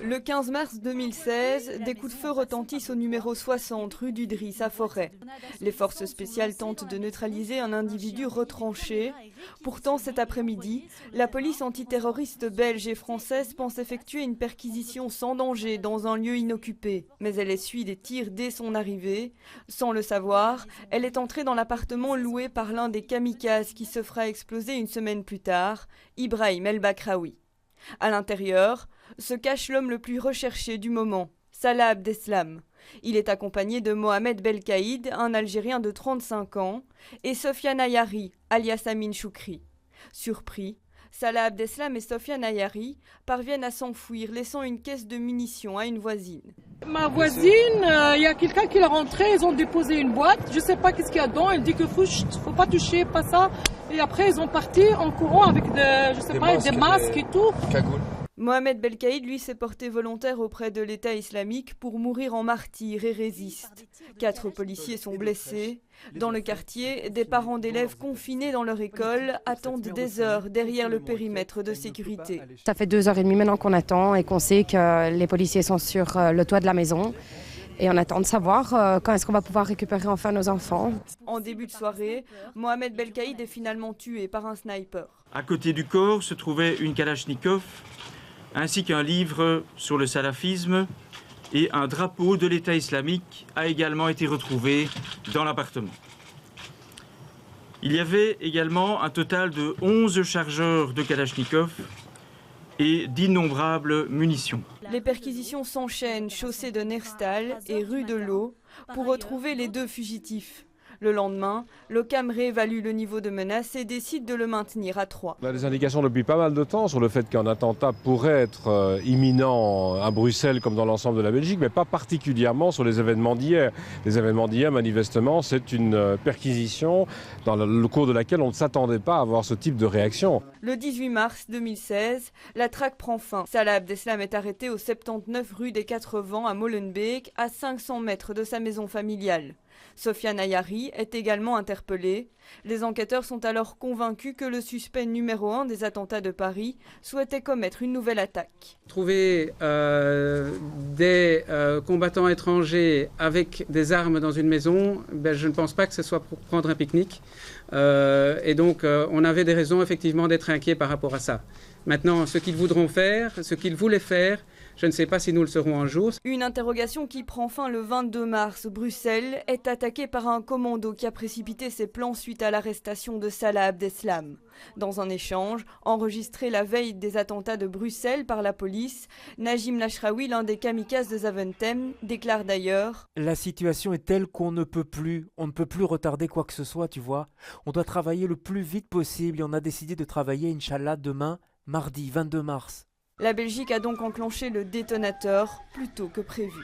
Le 15 mars 2016, des coups de feu retentissent au numéro 60 rue du Driss à Forêt. Les forces spéciales tentent de neutraliser un individu retranché. Pourtant, cet après-midi, la police antiterroriste belge et française pense effectuer une perquisition sans danger dans un lieu inoccupé. Mais elle essuie des tirs dès son arrivée. Sans le savoir, elle est entrée dans l'appartement loué par l'un des kamikazes qui se fera exploser une semaine plus tard, Ibrahim El Bakraoui. À l'intérieur se cache l'homme le plus recherché du moment, Salah Abdeslam. Il est accompagné de Mohamed Belkaïd, un Algérien de 35 ans, et Sofiane Ayari, alias Amin Choukri. Surpris, Salah Abdeslam et Sofiane Ayari parviennent à s'enfuir, laissant une caisse de munitions à une voisine. Ma voisine, il y a quelqu'un qui est rentré, ils ont déposé une boîte, je ne sais pas qu'est-ce qu'il y a dedans, elle dit que faut pas toucher, pas ça. Et après ils ont parti en courant avec des masques et tout. Mohamed Belkaïd, lui, s'est porté volontaire auprès de l'État islamique pour mourir en martyr et résiste. 4 policiers sont blessés. Dans le quartier, des parents d'élèves confinés dans leur école attendent des heures derrière le périmètre de sécurité. Ça fait 2h30 maintenant qu'on attend et qu'on sait que les policiers sont sur le toit de la maison. Et on attend de savoir quand est-ce qu'on va pouvoir récupérer enfin nos enfants. En début de soirée, Mohamed Belkaïd est finalement tué par un sniper. À côté du corps se trouvait une Kalachnikov, ainsi qu'un livre sur le salafisme, et un drapeau de l'État islamique a également été retrouvé dans l'appartement. Il y avait également un total de 11 chargeurs de Kalachnikov et d'innombrables munitions. Les perquisitions s'enchaînent chaussée de Nerstal et rue de l'Eau pour retrouver les 2 fugitifs. Le lendemain, l'OCAM réévalue le niveau de menace et décide de le maintenir à 3. On a des indications depuis pas mal de temps sur le fait qu'un attentat pourrait être imminent à Bruxelles comme dans l'ensemble de la Belgique, mais pas particulièrement sur les événements d'hier. Les événements d'hier, manifestement, c'est une perquisition dans le cours de laquelle on ne s'attendait pas à avoir ce type de réaction. Le 18 mars 2016, la traque prend fin. Salah Abdeslam est arrêté au 79 rue des 4 Vents à Molenbeek, à 500 mètres de sa maison familiale. Sofiane Ayari est également interpellé. Les enquêteurs sont alors convaincus que le suspect numéro 1 des attentats de Paris souhaitait commettre une nouvelle attaque. Trouver des combattants étrangers avec des armes dans une maison, je ne pense pas que ce soit pour prendre un pique-nique. Et donc on avait des raisons effectivement d'être inquiets par rapport à ça. Maintenant, ce qu'ils voudront faire, ce qu'ils voulaient faire, je ne sais pas si nous le serons un jour. Une interrogation qui prend fin le 22 mars. Bruxelles est attaquée par un commando qui a précipité ses plans suite à l'arrestation de Salah Abdeslam. Dans un échange enregistré la veille des attentats de Bruxelles par la police, Najim Lachraoui, l'un des kamikazes de Zaventem, déclare d'ailleurs « La situation est telle qu'on ne peut plus retarder quoi que ce soit, tu vois. On doit travailler le plus vite possible et on a décidé de travailler, Inch'Allah, demain, mardi 22 mars. » La Belgique a donc enclenché le détonateur plus tôt que prévu.